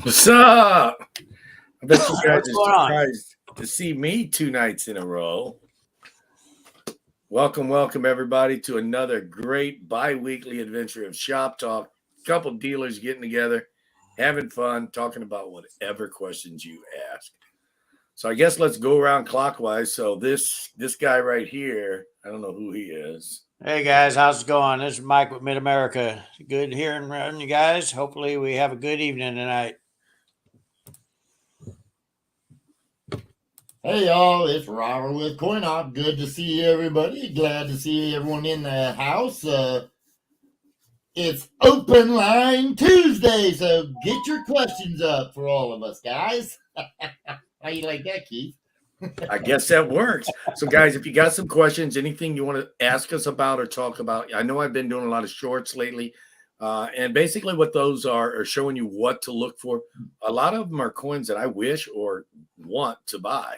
What's up? I bet you guys What's are going on? surprised to see me 2 nights in a row. Welcome, everybody, to another great bi-weekly adventure of Shop Talk. Couple dealers getting together, having fun, talking about whatever questions you ask. So I guess let's go around clockwise. So this guy right here, I don't know who he is. Hey guys, how's it going? This is Mike with Mid America. Good hearing from you guys. Hopefully, we have a good evening tonight. Hey y'all, it's Robert with CoinOp. Good to see everybody. Glad to see everyone in the house. It's Open Line Tuesday, so get your questions up for all of us, guys. How you like that, Keith? I guess that works. So, guys, if you got some questions, anything you want to ask us about or talk about, I know I've been doing a lot of shorts lately. And basically what those are showing you what to look for. A lot of them are coins that I wish or want to buy,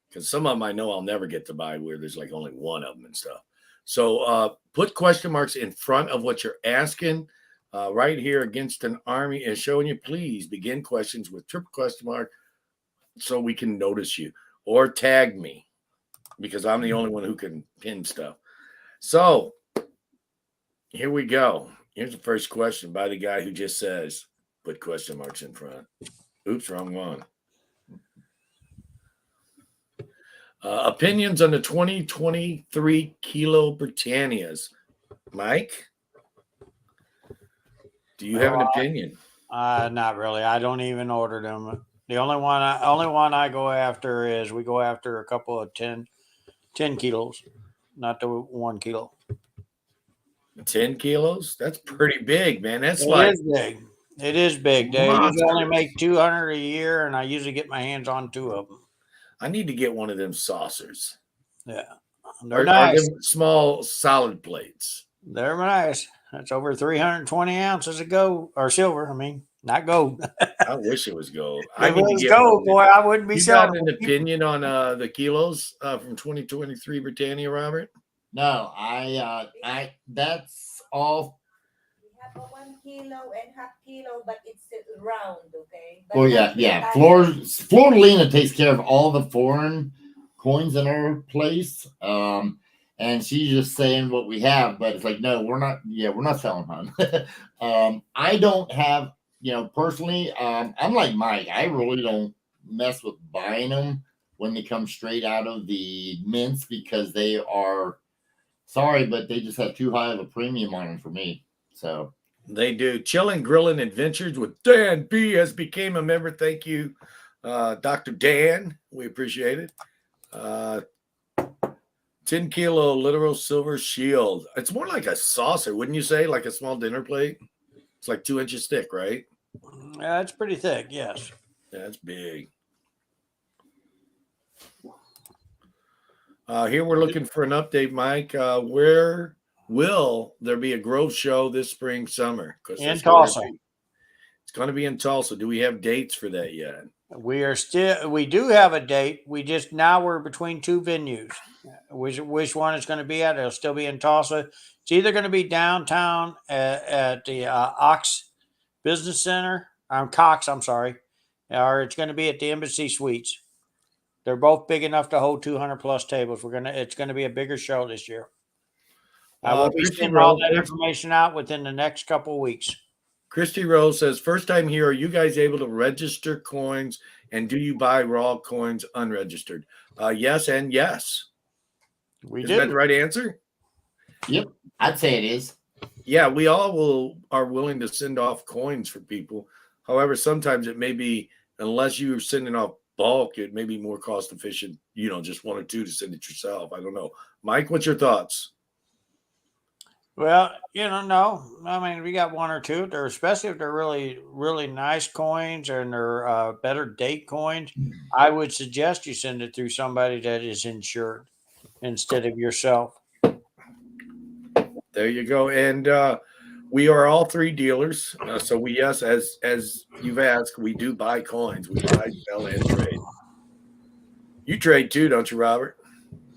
because some of them I know I'll never get to buy where there's like only one of them and stuff. So put question marks in front of what you're asking right here against an army and showing you, please begin questions with triple question mark so we can notice you, or tag me because I'm the only one who can pin stuff. So here we go. Here's the first question by the guy who just says, put question marks in front. Oops, wrong one. Opinions on the 2023 Kilo Britannias. Mike, do you have an opinion? Not really. I don't even order them. The only one I go after is we go after a couple of 10 kilos, not the 1 kilo. 10 kilos? That's pretty big, man. That's It is big. It is big. They usually monster. only make 200 a year, and I usually get my hands on 2 of them. I need to get one of them saucers. Yeah, they're Or nice. them small solid plates. They're nice. That's over 320 ounces of gold or silver. I mean, not gold. I wish it was gold. If it was gold, boy, I wouldn't be You selling. got an opinion on the kilos from 2023 Britannia, Robert? No, I that's all. We have a 1 kilo and half kilo, but it's round, okay? But Oh yeah. Florida takes care of all the foreign coins in our place. And she's just saying what we have, but it's like, no, we're not selling, hon. I don't have, personally, I'm like Mike. I really don't mess with buying them when they come straight out of the mints because they are, sorry, but they just have too high of a premium on them for me. So they do. Chilling, Grilling Adventures with Dan B has became a member. Thank you, Dr. Dan. We appreciate it. 10 kilo literal silver shield. It's more like a saucer, wouldn't you say? Like a small dinner plate. It's like 2 inches thick, right? Yeah, it's pretty thick. Yes. Yeah, it's big. Here we're looking for an update, Mike. Where will there be a Grove show this spring, summer? In Tulsa. It's going to be in Tulsa. Do we have dates for that yet? We do have a date. We're between 2 venues. Which one it's going to be at? It'll still be in Tulsa. It's either going to be downtown at the Cox Business Center. I'm sorry. Or it's going to be at the Embassy Suites. They're both big enough to hold 200 plus tables. It's going to be a bigger show this year. I will be sending all that information out within the next couple of weeks. Christy Rose says, first time here, are you guys able to register coins, and do you buy raw coins unregistered? Yes and yes. We do. Is that the right answer? Yep, I'd say it is. Yeah, we all are willing to send off coins for people. However, sometimes it may be, unless you're sending off bulk, it may be more cost efficient, just 1 or 2 to send it yourself. I don't know. Mike, what's your thoughts? Well, no. I mean, we got 1 or 2. Especially if they're really, really nice coins and they're better date coins. I would suggest you send it through somebody that is insured instead of yourself. There you go. And we are all 3 dealers. So we, yes, as you've asked, we do buy coins. We buy, sell, and trade. You trade too, don't you, Robert?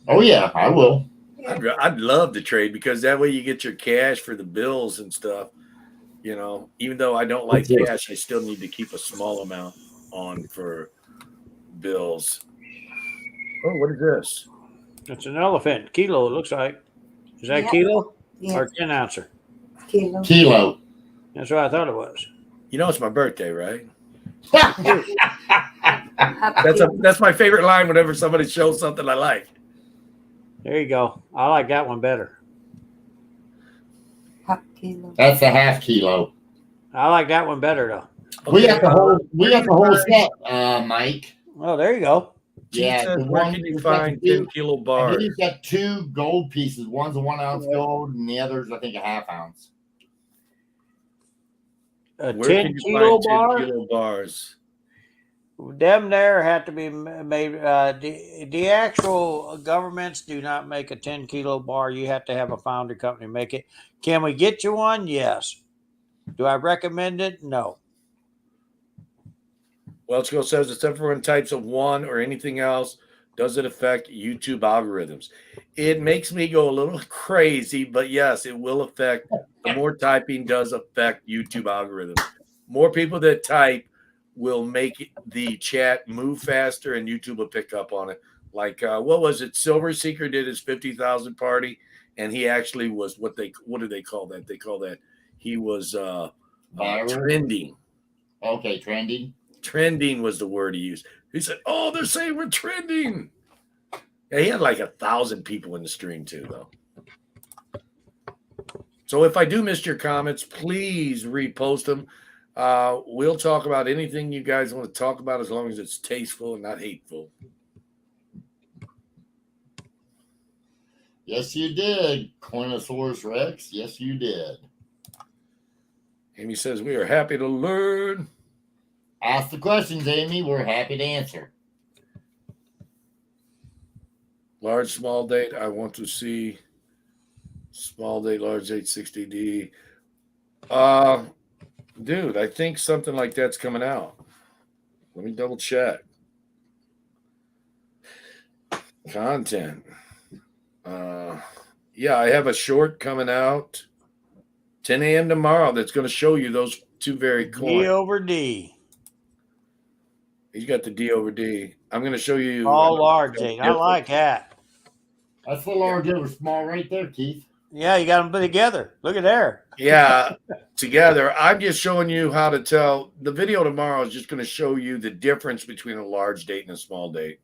Oh yeah, I will. I'd love to trade because that way you get your cash for the bills and stuff. You know, even though I don't like cash, I still need to keep a small amount on for bills. Oh, what is this? It's an elephant. Kilo, it looks like. Is that Yeah. kilo Yes. or 10 ouncer? Kilo. Kilo. That's what I thought it was. You know, it's my birthday, right? Half kilo. That's my favorite line whenever somebody shows something I like. There you go. I like that one better. Half kilo. That's a half kilo. I like that one better though. We got the whole where set, Mike. Oh, there you go. Yeah, says, the where one can you it's got find the two- 10-kilo I bars? think he's got 2 gold pieces. One's a 1 ounce gold, and the other's I think a half ounce. A Where 10 can you kilo find bar. 10-kilo bars? Them there have to be made. The actual governments do not make a 10 kilo bar. You have to have a founder company make it. Can we get you one? Yes. Do I recommend it? No. Welchco says, except for in types of one or anything else, does it affect YouTube algorithms? It makes me go a little crazy, but yes, it will affect. The more typing does affect YouTube algorithms. More people that type will make the chat move faster, and YouTube will pick up on it. Like what was it? Silver Seeker did his 50,000 party, and he actually was what do they call that? They call that he was Viral? trending. Okay, trending. Trending was the word he used. He said, "Oh, they're saying we're trending." Yeah, he had like 1,000 people in the stream too, though. So if I do miss your comments, please repost them. We'll talk about anything you guys want to talk about as long as it's tasteful and not hateful. Yes, you did, Coinosaurus Rex. Yes, you did. Amy says, we are happy to learn. Ask the questions, Amy. We're happy to answer. Large, small date. I want to see small date, large date, 60D. Dude, I think something like that's coming out. Let me double check. Content. Yeah, I have a short coming out 10 a.m. tomorrow that's going to show you those two very coins. D over D. He's got the D over D. I'm going to show you. All large date. I like that. That's the large over small right there, Keith. Yeah, you got them put together. Look at there. Yeah, together. I'm just showing you how to tell. The video tomorrow is just going to show you the difference between a large date and a small date.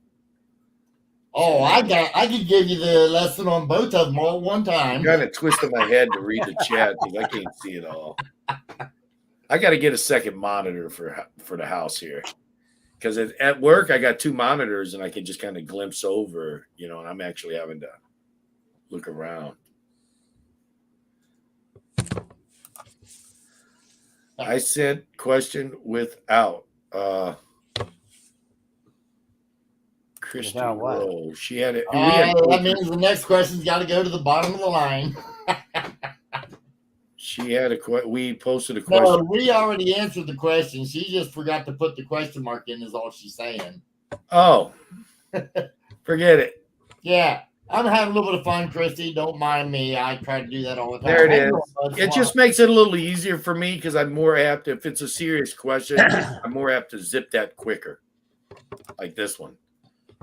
Oh, I could give you the lesson on both of them all at one time. I'm kind of twisting my head to read the chat because I can't see it all. I got to get a second monitor for the house here because at work I got 2 monitors and I can just kind of glimpse over, and I'm actually having to look around. I sent question without Christy Without what? Rowe. She had it. That means the next question's got to go to the bottom of the line. She had we posted a question. No, we already answered the question. She just forgot to put the question mark in, is all she's saying. Oh, forget it. Yeah, I'm having a little bit of fun, Christy. Don't mind me. I try to do that all the time. There it is. It just makes it a little easier for me because I'm more apt to, if it's a serious question, I'm more apt to zip that quicker. Like this one.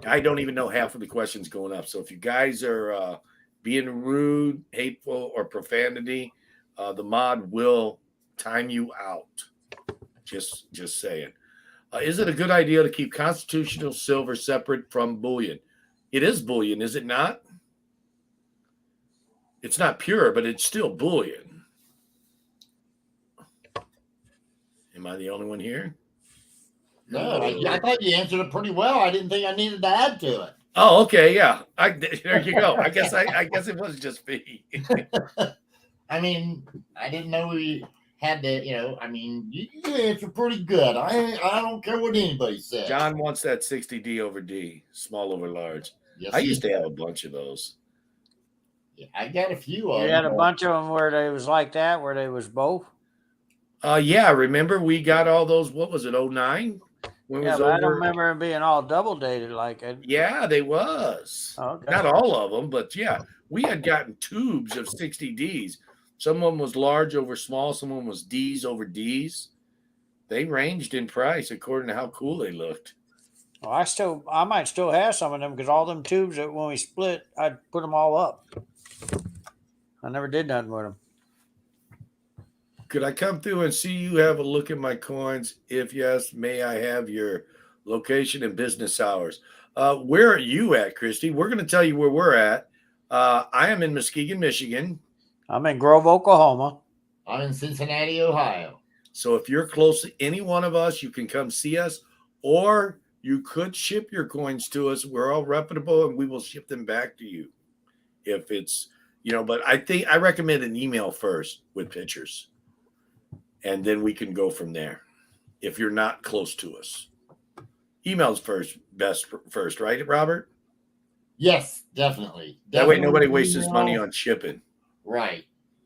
I don't even know half of the questions going up. So if you guys are being rude, hateful, or profanity, the mod will time you out. Just saying. Is it a good idea to keep constitutional silver separate from bullion? It is bullion, is it not? It's not pure, but it's still bullion. Am I the only one here? No, I thought you answered it pretty well. I didn't think I needed to add to it. Oh, okay, yeah. There you go. I guess it was just me. I mean, I didn't know we had to. You answered pretty good. I don't care what anybody says. John wants that 60D over D, small over large. Yes, I used to have a bunch of those. Yeah, I got a few of them. You had a bunch of them where they was like that, where they was both. Yeah, remember we got all those. What was it? 09? Yeah, but I don't remember them being all double dated like it. Yeah, they was. Okay. Not all of them, but yeah, we had gotten tubes of 60Ds. Someone was large over small. Someone was D's over D's. They ranged in price according to how cool they looked. Well, I might still have some of them because all them tubes that when we split, I'd put them all up. I never did nothing with them. Could I come through and see you have a look at my coins? If yes, may I have your location and business hours? Where are you at, Christy? We're going to tell you where we're at. I am in Muskegon, Michigan. I'm in Grove, Oklahoma. I'm in Cincinnati, Ohio. So if you're close to any one of us, you can come see us, or you could ship your coins to us. We're all reputable and we will ship them back to you. If it's, but I recommend an email first with pictures. And then we can go from there. If you're not close to us, emails best first, right, Robert? Yes, definitely. That way nobody wastes his money on shipping. Right.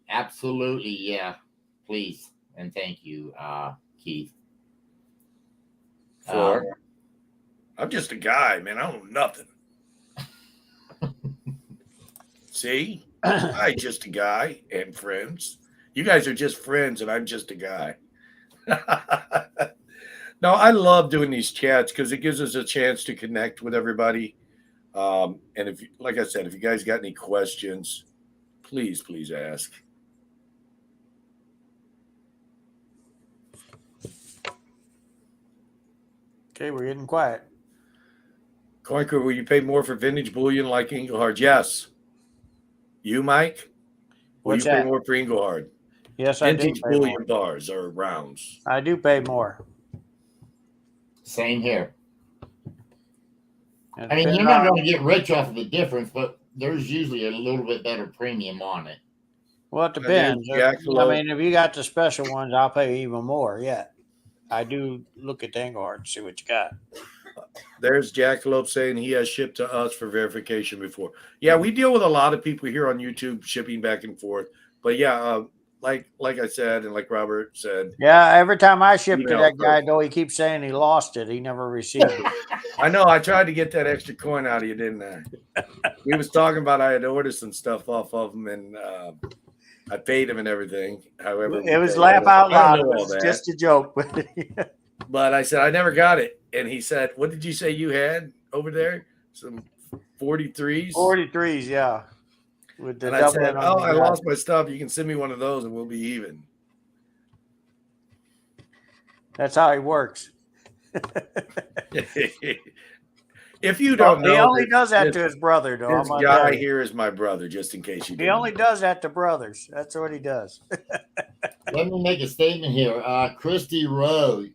Absolutely. Yeah. Please. And thank you, Keith. I'm just a guy, man. I don't know nothing. See? I'm just a guy and friends. You guys are just friends, and I'm just a guy. No, I love doing these chats because it gives us a chance to connect with everybody. And if, like I said, if you guys got any questions, please ask. Okay, we're getting quiet. Coinker, will you pay more for vintage bullion like Engelhard? Yes. You, Mike? Will What's you pay that? more for Engelhard? Yes, I do. Vintage Pay bullion more. bars or rounds. I do pay more. Same here. It I mean, depends you're not on- going to get rich off of the difference, but there's usually a little bit better premium on it. Well, it there's depends. Jackalope. If you got the special ones, I'll pay even more. Yeah, I do look at the Engelhard to see what you got. There's Jackalope saying he has shipped to us for verification before. Yeah, we deal with a lot of people here on YouTube shipping back and forth. But yeah, like I said, and like Robert said, Yeah, every time I ship to Email that guy, first. though, he keeps saying he lost it. He never received it. I know I tried to get that extra coin out of you, didn't I? We was talking about I had ordered some stuff off of him, and I paid him and everything. However, It was paid. laugh I out don't loud. know It all was that. just a joke. But I said I never got it, and he said, "What did you say you had over there? Some 43s." 43s, yeah. With the And I said, doubling on "Oh, the I guy. lost my stuff. You can send me one of those, and we'll be even." That's how he works. If you don't know, he only does that to his brother, though. this guy here is my brother, just in case you He didn't only know. does that to brothers. That's what he does. Let me make a statement here. Christy Rowe,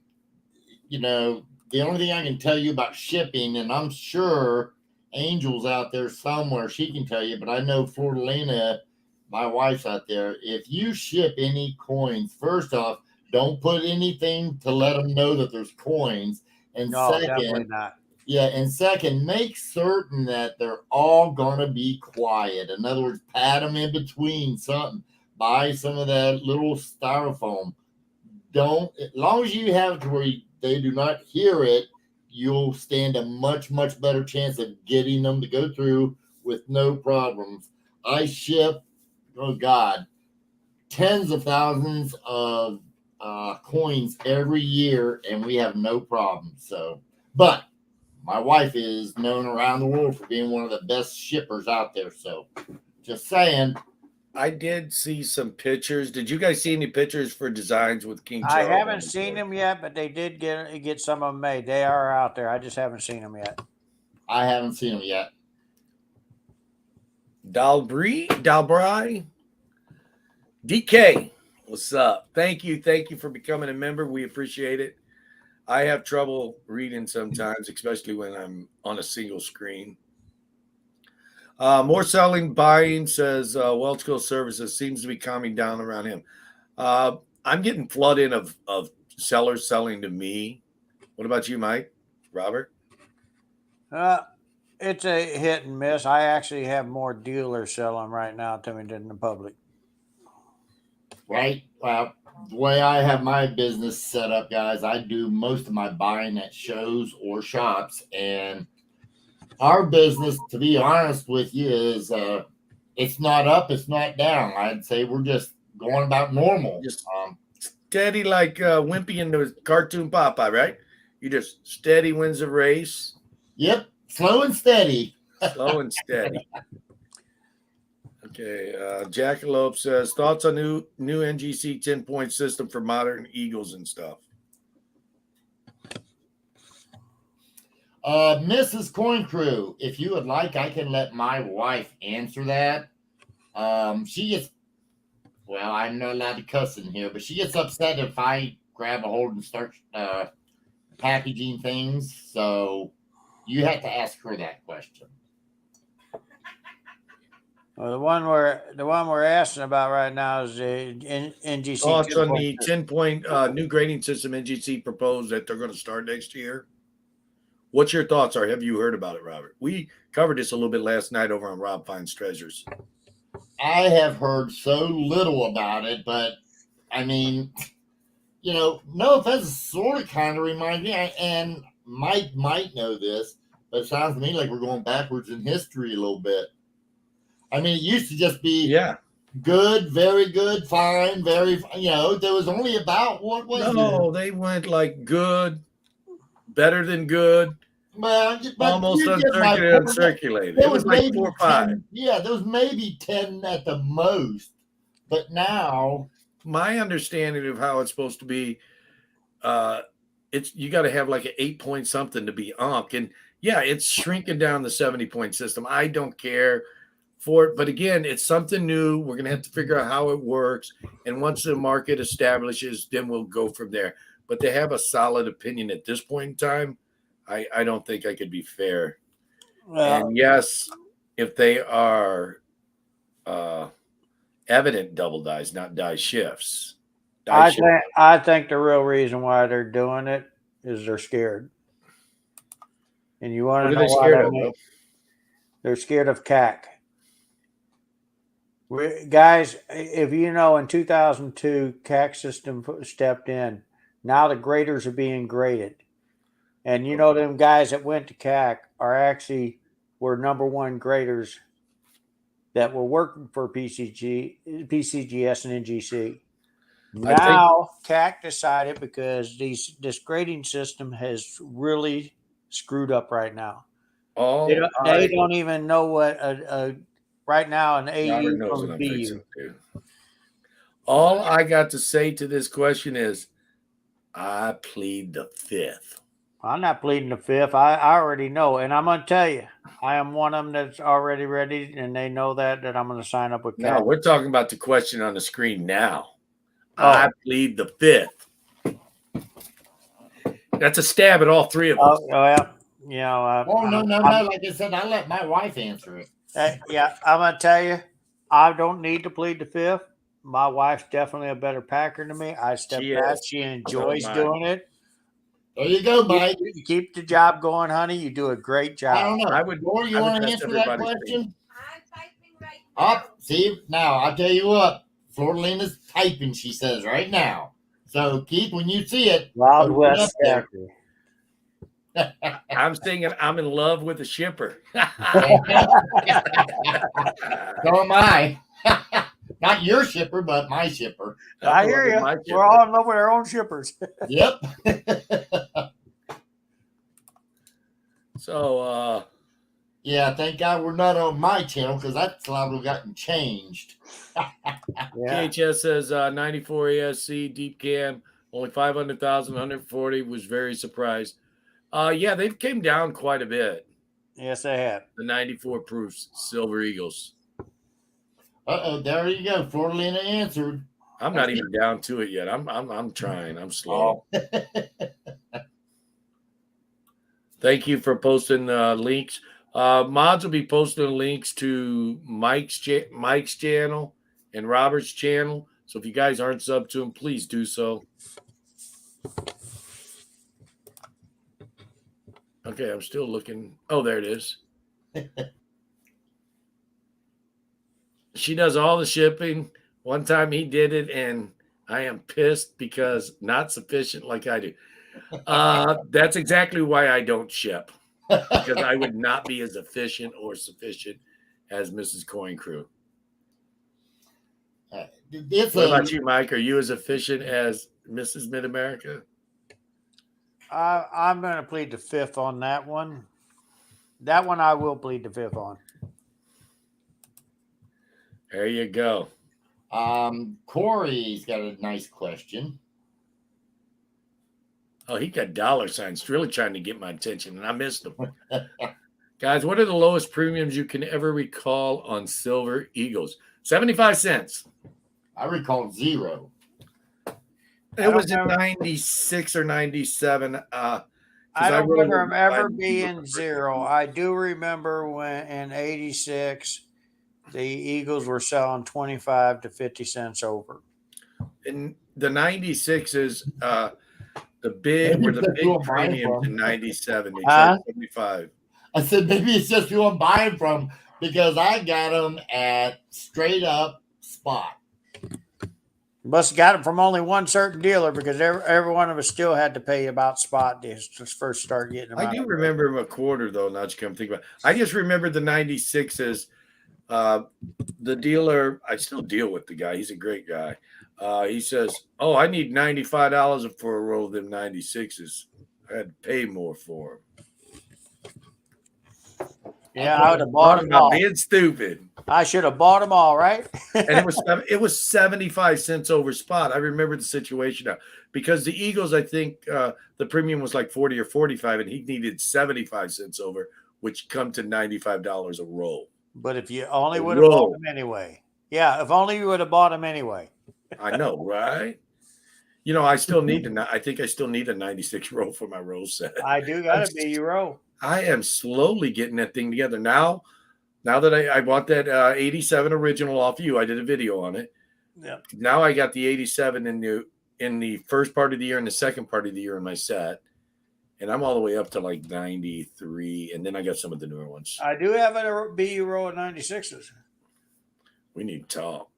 the only thing I can tell you about shipping, and I'm sure Angel's out there somewhere, she can tell you, but I know Florida, my wife's out there. If you ship any coins, first off, don't put anything to let them know that there's coins. And No, definitely not. yeah, and second, make certain that they're all going to be quiet. In other words, pat them in between something. Buy some of that little styrofoam. As long as you have it to where they do not hear it, you'll stand a much, much better chance of getting them to go through with no problems. I ship, oh God, tens of thousands of coins every year, and we have no problems. So, but my wife is known around the world for being one of the best shippers out there. So, just saying. I did see some pictures. Did you guys see any pictures for designs with King I Charles? haven't seen them yet, but they did get some of them made. They are out there. I just haven't seen them yet. I haven't seen them yet. Dalbry, DK, what's up? Thank you for becoming a member. We appreciate it. I have trouble reading sometimes, especially when I'm on a single screen. More selling, buying, says Welchco Services seems to be calming down around him. I'm getting flooded of sellers selling to me. What about you, Mike? Robert? It's a hit and miss. I actually have more dealers selling right now to me than the public. Right? Well, the way I have my business set up, guys, I do most of my buying at shows or shops, and our business, to be honest with you, is it's not up, it's not down. I'd say we're just going about normal. Just steady like Wimpy in the cartoon Popeye, right? You just steady wins the race, Yep, slow and steady. slow and steady. Okay, Jackalope says thoughts on new NGC 10-point system for modern Eagles and stuff. Mrs. Coin Crew, if you would like, I can let my wife answer that. She gets, well, I'm not allowed to cuss in here, but she gets upset if I grab a hold and start packaging things. So you have to ask her that question. Well, the one we're asking about right now is the NGC. Thoughts on the 10-point 10-point new grading system NGC proposed that they're going to start next year? What's your thoughts? Or have you heard about it, Robert? We covered this a little bit last night over on Rob Finds Treasures. I have heard so little about it, but I mean, no offense, sort of kind of reminds me, and Mike might know this, but it sounds to me like we're going backwards in history a little bit. I mean, it used to just be good, very good, fine, very, there was only about, what was it? No, they went like good, better than good, well, almost uncirculated. It was like 4 or 5. 10, yeah, there was maybe 10 at the most, but now. My understanding of how it's supposed to be, you got to have like an 8-point something to be Ankh. And yeah, it's shrinking down the 70-point system. I don't care for it. But again, it's something new. We're going to have to figure out how it works. And once the market establishes, then we'll go from there. But to have a solid opinion at this point in time, I don't think I could be fair. And yes, if they are evident double dies, not die shifts. I think the real reason why they're doing it is they're scared. And you want to know why they're scared of? They're scared of CAC. Guys, if you know, in 2002, CAC system stepped in. Now the graders are being graded. And them guys that went to CAC were number one graders that were working for PCGS and NGC. Now CAC decided, because this grading system has really screwed up right now. They don't even know what right now an AU from BU. All I got to say to this question is, I plead the fifth. I'm not pleading the fifth. I already know, and I'm going to tell you, I am one of them that's already ready, and they know that I'm going to sign up with CAC. No, we're talking about the question on the screen now. I plead the fifth. That's a stab at all three of us. No. Like I said, I let my wife answer it. I'm going to tell you, I don't need to plead the fifth. My wife's definitely a better packer than me. I step back. She enjoys doing it. There you go, Mike. You keep the job going, honey. You do a great job. I don't know. You want to answer that question? I'm typing right now. See, now I'll tell you what. Floralina's typing, she says, right now. So, Keith, when you see it, Wild West. I'm singing I'm in love with a shipper. So am I. Not your shipper, but my shipper. I hear you. We're all in love with our own shippers. Yep. So, yeah, thank God we're not on my channel, because that's liable gotten changed. KHS says 94 ASC deep cam, only 500,000, 140. Was very surprised. Yeah, they've came down quite a bit. Yes, they have. The 94 proofs, Silver Eagles. There you go. Floralina answered. I'm not even down to it yet. I'm trying. I'm slow. Thank you for posting links. Mods will be posting links to Mike's channel and Robert's channel. So if you guys aren't subbed to them, please do so. Okay, I'm still looking. Oh, there it is. She does all the shipping. One time he did it, and I am pissed because not sufficient like I do. That's exactly why I don't ship, because I would not be as efficient or sufficient as Mrs. Coin Crew. it's What a about you, Mike? Are you as efficient as Mrs. Mid America? I'm going to plead the fifth on that one. That one I will plead the fifth on. There you go. Corey's got a nice question. Oh, he got dollar signs, really trying to get my attention, and I missed them. Guys, what are the lowest premiums you can ever recall on Silver Eagles? 75 cents. I recall 0. It was in 96 or 97. I don't really remember him didn't ever buy being them. 0. I do remember when in 86, the Eagles were selling 25 to 50 cents over. In the 96s, the Maybe big it's who I'm buying premiums from. in 97. They Huh? charged 75. I said maybe it's just who I'm buying from because I got them at straight up spot. Must have got it from only one certain dealer because every one of us still had to pay about spot deals to first start getting them. I do remember him a quarter, though, now that you come think about it. I just remember the 96s. The dealer, I still deal with the guy. He's a great guy. He says, "Oh, I need $95 for a roll of them 96s. I had to pay more for them." Yeah, I would have bought them all. Being stupid. I should have bought them all, right? And it was 75 cents over spot. I remember the situation now because the Eagles, I think the premium was like 40 or 45, and he needed 75 cents over, which come to $95 a roll. But if you only would have bought them anyway. Yeah, if only you would have bought them anyway. I know, right? You know, I still need I think I still need a 96 roll for my roll set. I do got to be you roll. I am slowly getting that thing together now. Now that I bought that 87 original off you, I did a video on it. Yeah. Now I got the 87 in the first part of the year and the second part of the year in my set. And I'm all the way up to like 93. And then I got some of the newer ones. I do have a BU roll at 96s. We need to talk.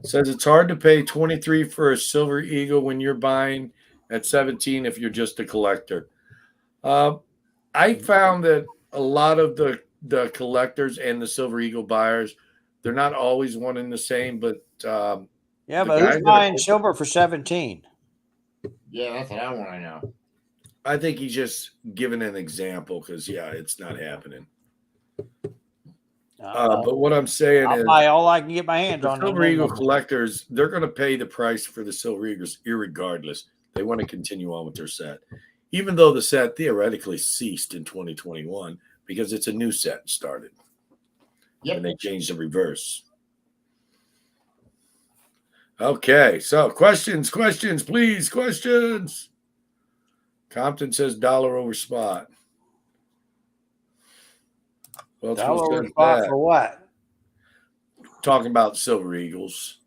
Says it's hard to pay 23 for a Silver Eagle when you're buying at 17 if you're just a collector. I found that a lot of the collectors and the Silver Eagle buyers, they're not always one and the same, but yeah, but who's buying silver for 17? Yeah, that's what I want to know. I think he's just giving an example because, yeah, it's not happening. But what I'm saying I'll is, buy all I can get my hands on. Silver Eagle collectors, they're going to pay the price for the Silver Eagles irregardless. They want to continue on with their set, even though the set theoretically ceased in 2021 because it's a new set started. Yep. And they changed the reverse. Okay, so questions, please, questions. Compton says dollar over spot. Well, dollar over spot for what? Talking about Silver Eagles.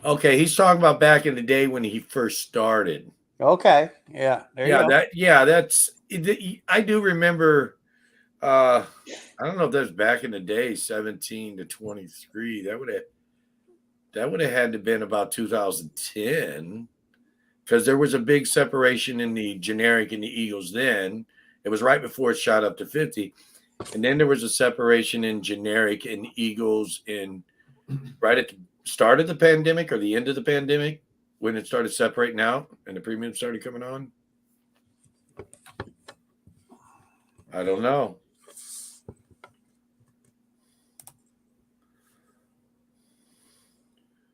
Okay, he's talking about back in the day when he first started. Okay, yeah, there you go. That's. I do remember. I don't know if that's back in the day, 17 to 23. That would have had to been about 2010, because there was a big separation in the generic and the Eagles. Then it was right before it shot up to 50, and then there was a separation in generic and Eagles in right at the start of the pandemic or the end of the pandemic when it started separating out and the premium started coming on. I don't know.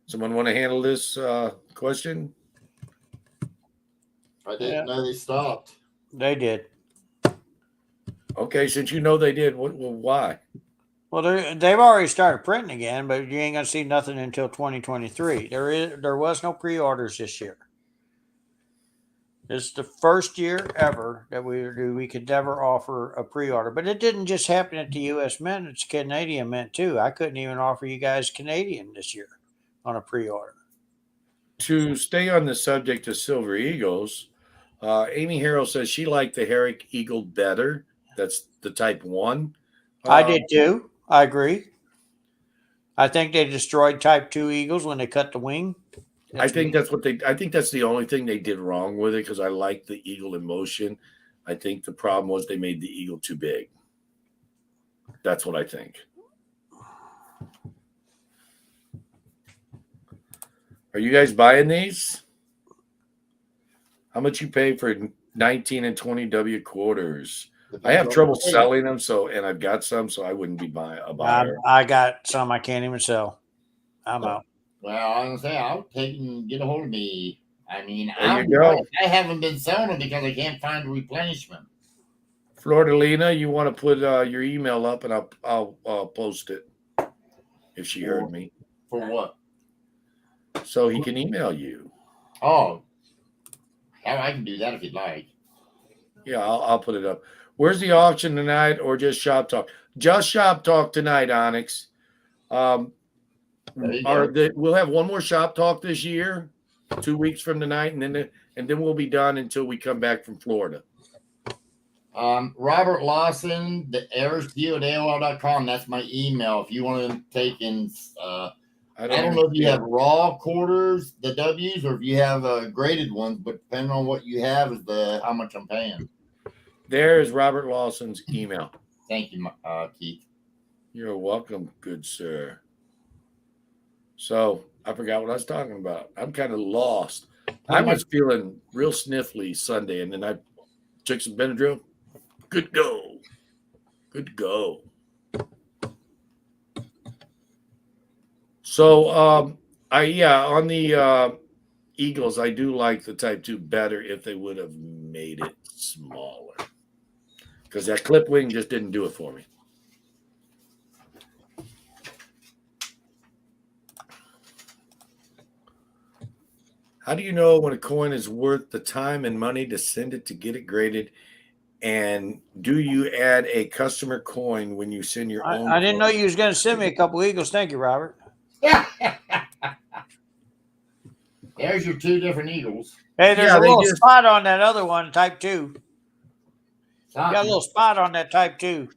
Someone want to handle this question? I didn't know they stopped. They did. Okay, since you know they did, why? Well, they've already started printing again, but you ain't gonna see nothing until 2023. There was no pre-orders this year. This is the first year ever that we could never offer a pre-order. But it didn't just happen at the U.S. Mint; it's Canadian Mint too. I couldn't even offer you guys Canadian this year on a pre-order. To stay on the subject of Silver Eagles, Amy Harrell says she liked the Herrick Eagle better. That's the Type 1. I did too. I agree. I think they destroyed Type 2 Eagles when they cut the wing. I think that's the only thing they did wrong with it, because I like the Eagle in motion. I think the problem was they made the eagle too big. That's what I think. Are you guys buying these? How much you pay for 19 and 20 W quarters? I have trouble selling them, and I've got some, so I wouldn't be a buyer. I got some I can't even sell. I'm out. Well, I was gonna say I'll take and get a hold of me. I mean, There you go. I haven't been selling them because I can't find replenishment. Florida Lena, you want to put your email up, and I'll post it if she heard me. For what? So he can email you. Oh, I can do that if you'd like. Yeah, I'll put it up. Where's the auction tonight, or just shop talk? Just shop talk tonight, Onyx. We'll have one more shop talk this year, 2 weeks from tonight, and then we'll be done until we come back from Florida. Robert Lawson, the airsdeal@AOL.com. That's my email. If you want to take in, I don't know if you have raw quarters, the W's, or if you have graded ones, but depending on what you have is how much I'm paying. There's Robert Lawson's email. Thank you, Keith. You're welcome, good sir. So I forgot what I was talking about. I'm kind of lost. I was feeling real sniffly Sunday, and then I took some Benadryl. Good go. Good go. So on the Eagles, I do like the Type 2 better if they would have made it smaller. Because that clip wing just didn't do it for me. How do you know when a coin is worth the time and money to send it to get it graded? And do you add a customer coin when you send your own? I didn't know you was going to send me a couple Eagles. Thank you, Robert. There's your two different Eagles. Hey, there's a little spot on that other one, Type 2. You got a little spot on that Type 2.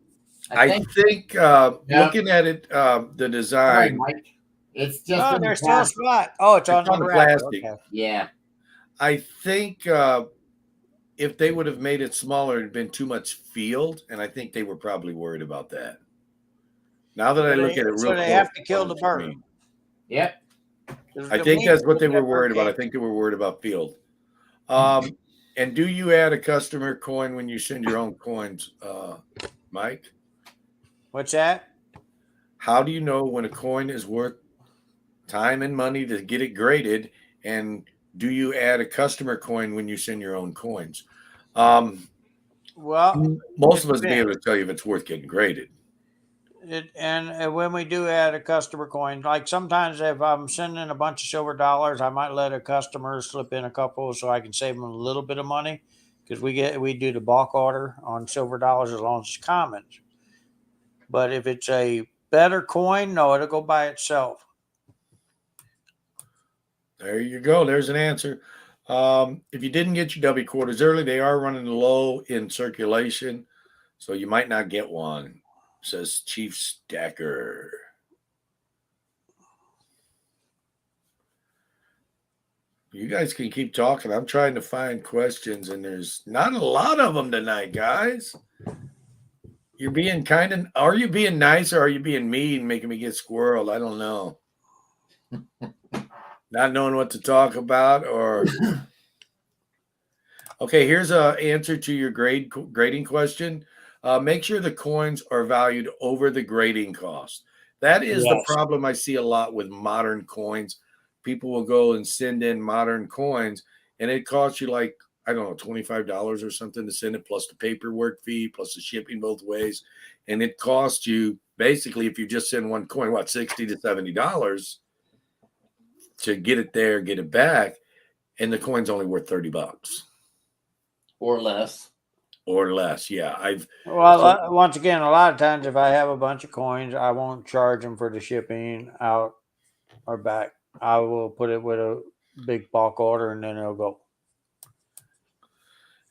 I think looking at it, the design. Right, Mike. It's just there's still a spot. Oh, it's on the plastic. Okay. Yeah. I think if they would have made it smaller, it'd been too much field, and I think they were probably worried about that. Now that I look at it real close, they have to kill the bird. Yep. I think that's what they were worried about. I think they were worried about field. And do you add a customer coin when you send your own coins, Mike? What's that? How do you know when a coin is worth time and money to get it graded? And do you add a customer coin when you send your own coins? Well, most of us will be able to tell you if it's worth getting graded. And when we do add a customer coin, like sometimes if I'm sending a bunch of silver dollars, I might let a customer slip in a couple so I can save them a little bit of money, because we do the bulk order on silver dollars as long as it's commons. But if it's a better coin, no, it'll go by itself. There you go. There's an answer. If you didn't get your W quarters early, they are running low in circulation, so you might not get one, says Chief Stacker. You guys can keep talking. I'm trying to find questions, and there's not a lot of them tonight, guys. You're being are you being nice, or are you being mean, making me get squirreled? I don't know. Not knowing what to talk about, or okay, here's an answer to your grading question. Make sure the coins are valued over the grading cost. That is the problem I see a lot with modern coins. People will go and send in modern coins, and it costs you like, I don't know, $25 or something to send it, plus the paperwork fee, plus the shipping both ways. And it costs you, basically, if you just send one coin, what, $60 to $70 to get it there, get it back, and the coin's only worth $30 or less. Or less, yeah. Once again, a lot of times if I have a bunch of coins, I won't charge them for the shipping out or back. I will put it with a big bulk order, and then it'll go.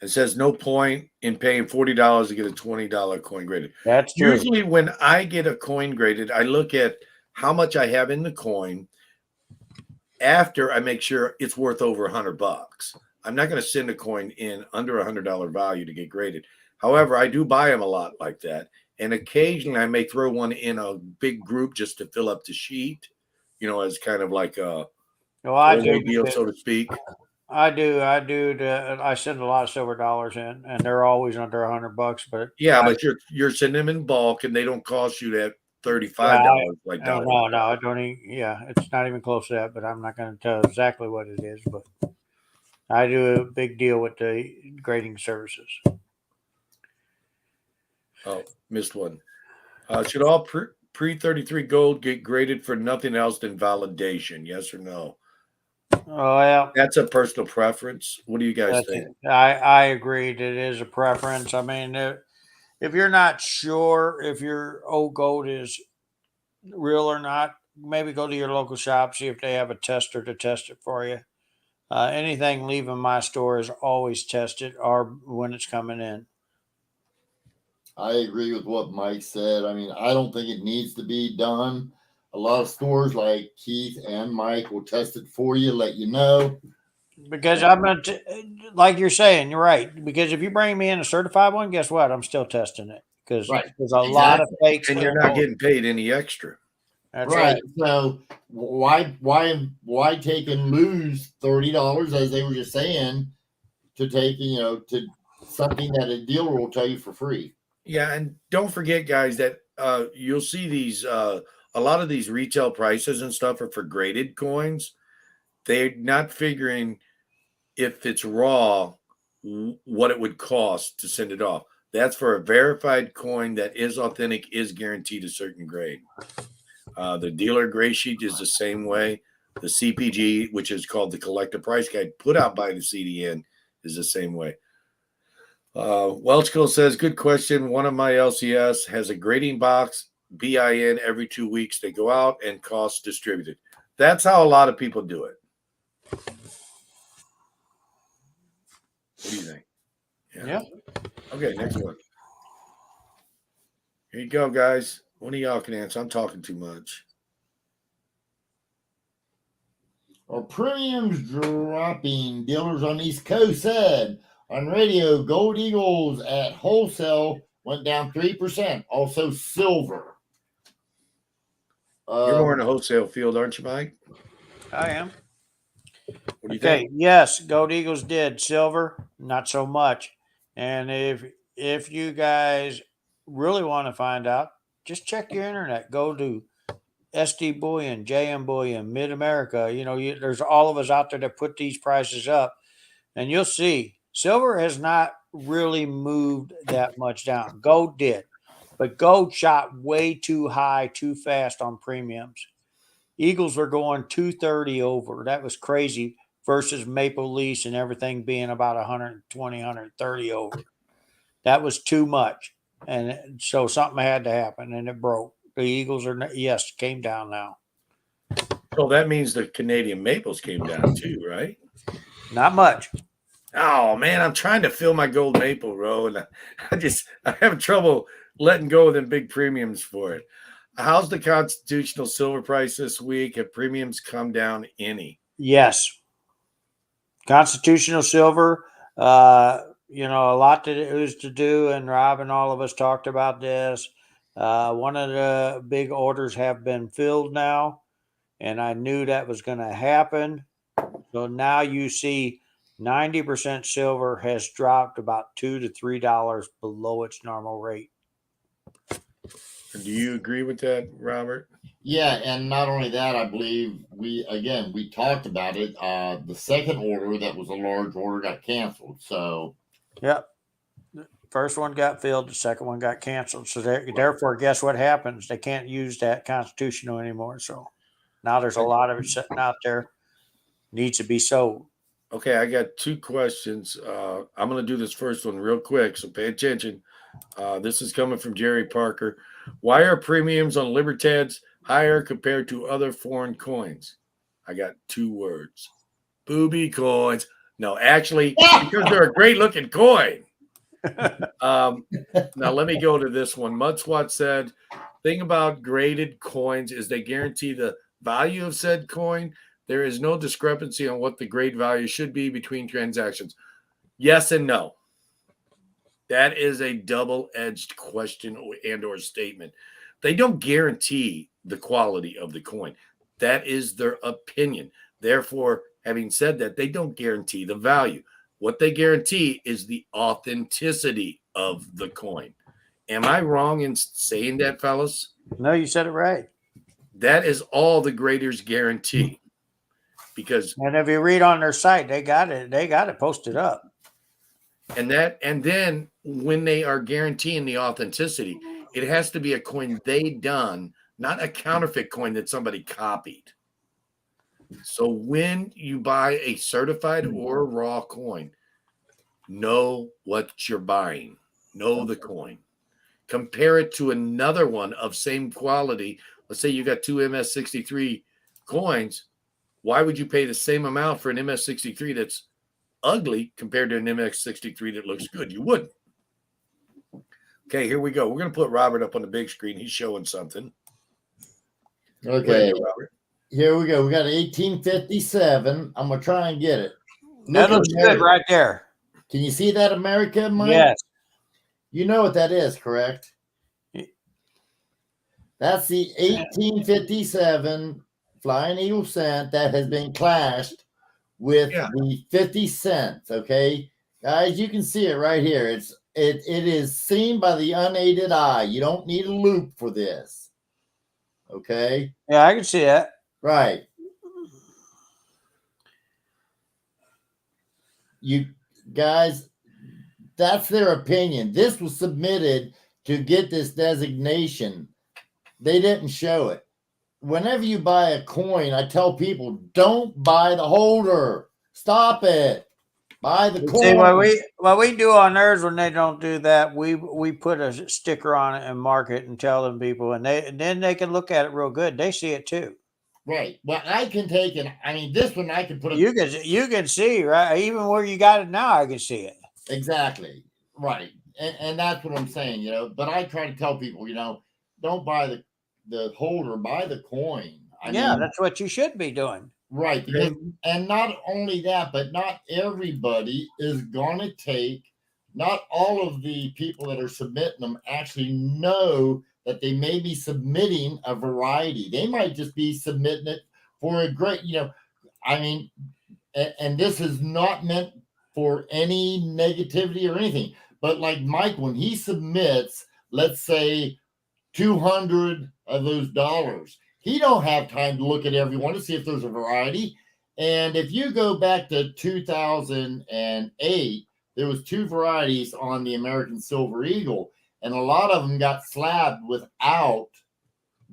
It says no point in paying $40 to get a $20 coin graded. That's true. Usually when I get a coin graded, I look at how much I have in the coin after I make sure it's worth over $100. I'm not going to send a coin in under $100 value to get graded. However, I do buy them a lot like that. And occasionally I may throw one in a big group just to fill up the sheet, as kind of like a Well, I throwaway do. deal, so to speak. I do. I send a lot of silver dollars in, and they're always under $100. But Yeah, but you're sending them in bulk and they don't cost you that $35 yeah, like no, dollar. no, I don't even. Yeah, it's not even close to that. But I'm not going to tell exactly what it is. But I do a big deal with the grading services. Oh, missed one. Should all pre 33 gold get graded for nothing else than validation? Yes or no? Oh yeah, That's a personal preference. What do you guys that's think? it. I agree. That it is a preference. I mean, if you're not sure if your old gold is real or not, maybe go to your local shop, see if they have a tester to test it for you. Anything leaving my store is always tested or when it's coming in. I agree with what Mike said. I mean, I don't think it needs to be done. A lot of stores like Keith and Mike will test it for you, let you know. Because I'm going to, like you're saying, you're right. Because if you bring me in a certified one, guess what? I'm still testing it because Right. there's a lot of fakes. And you're not getting paid any extra. That's Right. right. So why take and lose $30 as they were just saying to take to something that a dealer will tell you for free. Yeah, and don't forget, guys, that you'll see these a lot of these retail prices and stuff are for graded coins. They're not figuring if it's raw what it would cost to send it off. That's for a verified coin that is authentic, is guaranteed a certain grade. The dealer grade sheet is the same way. The CPG, which is called the Collector Price Guide, put out by the CDN, is the same way. Welchco says, good question. One of my LCS has a grading box, BIN, every 2 weeks. They go out and cost distributed. That's how a lot of people do it. What do you think? Yeah. Okay, next one. Here you go, guys. One of y'all can answer. I'm talking too much. Are premiums dropping? Dealers on East Coast said on radio, Gold Eagles at Wholesale went down 3%. Also, silver. You're more in the wholesale field, aren't you, Mike? I am. What do you Okay. think? Yes, Gold Eagles did. Silver, not so much. And if you guys really want to find out, just check your internet. Go to SD Bullion, JM Bullion, Mid America. There's all of us out there that put these prices up, and you'll see silver has not really moved that much down. Gold did, but gold shot way too high, too fast on premiums. Eagles were going 230 over. That was crazy versus Maple Leafs and everything being about 120, 130 over. That was too much. And so something had to happen and it broke. The Eagles came down now. So that means the Canadian Maples came down too, right? Not much. Oh man, I'm trying to fill my gold maple row, and I have trouble letting go of them big premiums for it. How's the constitutional silver price this week? Have premiums come down any? Yes. Constitutional silver, a lot that it was to do, and Rob and all of us talked about this. One of the big orders have been filled now, and I knew that was going to happen. So now you see 90% silver has dropped about $2 to $3 below its normal rate. Do you agree with that, Robert? Yeah, and not only that, I believe we talked about it. The second order that was a large order got canceled. So Yep. The first one got filled, the second one got canceled. So therefore, guess what happens? They can't use that constitutional anymore. So now there's a lot of it sitting out there, needs to be sold. Okay, I got two questions. I'm going to do this first one real quick, so pay attention. This is coming from Jerry Parker. Why are premiums on Libertads higher compared to other foreign coins? I got two words. Booby coins. No, actually, because they're a great looking coin. Now, let me go to this one. Mudswat said, thing about graded coins is they guarantee the value of said coin, There is no discrepancy on what the grade value should be between transactions. Yes and no. That is a double-edged question and or statement. They don't guarantee the quality of the coin. That is their opinion. Therefore, having said that, they don't guarantee the value. What they guarantee is the authenticity of the coin. Am I wrong in saying that, fellas? No, you said it right. That is all the graders guarantee. Because And if you read on their site, they got it. They got it posted up. and then when they are guaranteeing the authenticity, it has to be a coin they done, not a counterfeit coin that somebody copied. So when you buy a certified or raw coin, know what you're buying. Know the coin. Compare it to another one of same quality. Let's say you got two MS63 coins. Why would you pay the same amount for an MS63 that's ugly compared to an MS63 that looks good? You wouldn't. Okay, here we go. We're going to put Robert up on the big screen. He's showing something. Okay, Go, Robert. here we go. We got 1857. I'm gonna try and get it. That Look looks at good America. right there. Can you see that, America, Mike? Yes. You know what that is, correct? That's the 1857 Flying Eagle cent that has been clashed with the 50 cents. Okay, guys, you can see it right here. It is seen by the unaided eye. You don't need a loop for this. Okay. Yeah, I can see that. Right. You guys, that's their opinion. This was submitted to get this designation. They didn't show it. Whenever you buy a coin, I tell people, don't buy the holder. Stop it. Buy the coin. See, what we do on theirs when they don't do that, we put a sticker on it and mark it and tell them people, and then they can look at it real good. They see it too. Right. Well, I can take it. I mean, this one I can put. You can see, right? Even where you got it now, I can see it. Exactly. Right. And that's what I'm saying, you know. But I try to tell people, you know, don't buy the holder, buy the coin. I mean, that's what you should be doing. Right. Because, and not only that, but not everybody is going to take, not all of the people that are submitting them actually know that they may be submitting a variety. They might just be submitting it for a great, you know, I mean, and this is not meant for any negativity or anything, but like Mike, when he submits, let's say 200 of those dollars, he don't have time to look at everyone to see if there's a variety. And if you go back to 2008, there was two varieties on the American Silver Eagle, and a lot of them got slabbed without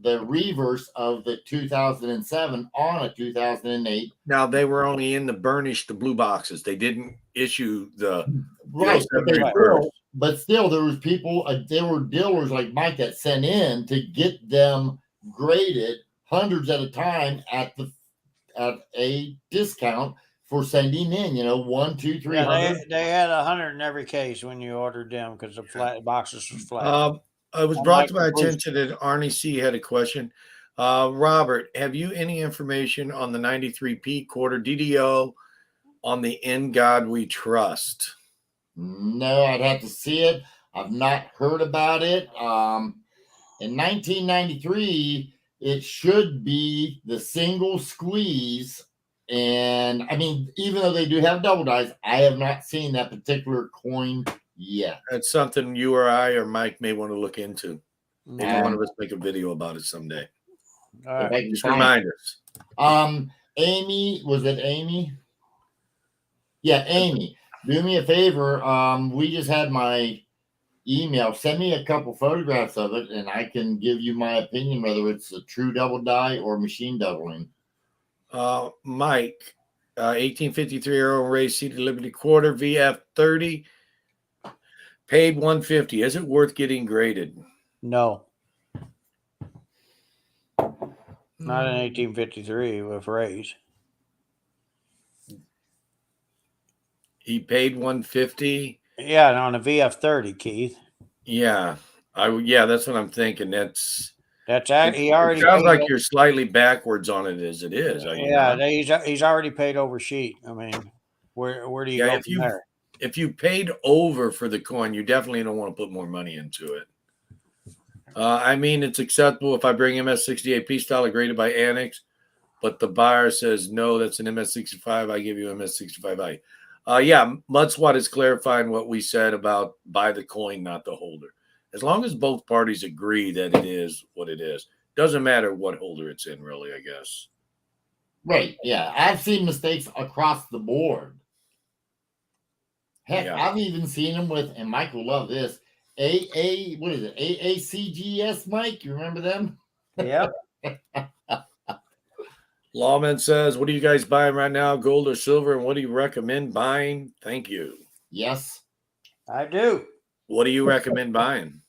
the reverse of the 2007 on a 2008. Now they were only in the blue boxes. They didn't issue the right. The but still, there was people. There were dealers like Mike that sent in to get them graded hundreds at a time at a discount for sending in. You know, 1, 2, 300. Yeah, they had 100 in every case when you ordered them because the boxes was flat. It was brought to my attention that Arnie C had a question. Robert, have you any information on the 93P quarter DDO on the In God We Trust? No, I'd have to see it. I've not heard about it. In 1993, it should be the single squeeze. And I mean, even though they do have double dice, I have not seen that particular coin yet. That's something you or I or Mike may want to look into. Maybe one of us make a video about it someday. All right. Just remind us. Amy, was it Amy? Yeah, Amy. Do me a favor. We just had my email. Send me a couple photographs of it, and I can give you my opinion whether it's a true double die or machine doubling. Mike, 1853 Arrow Race Seated Liberty Quarter VF 30, paid 150. Is it worth getting graded? No. Not in 1853 with Rays. He paid 150. Yeah, on a VF 30, Keith. Yeah, that's what I'm thinking. That's He already It sounds paid like o- you're slightly backwards on it as it is. Are you Yeah, not? he's already paid over sheet. I mean, where do you Yeah, go from there? if you paid over for the coin, you definitely don't want to put more money into it. I mean, it's acceptable if I bring MS68 P style graded by Annex, but the buyer says no, that's an MS65. I give you MS65I. Yeah, Mudswat is clarifying what we said about buy the coin, not the holder. As long as both parties agree that it is what it is, doesn't matter what holder it's in, really. I guess. Right. Yeah. I've seen mistakes across the board. Heck, Yeah. I've even seen them with, and Mike will love this. What is it? AACGS, Mike? You remember them? Yep. Lawman says, "What are you guys buying right now, gold or silver? And what do you recommend buying?" Thank you. Yes. I do. What do you recommend buying?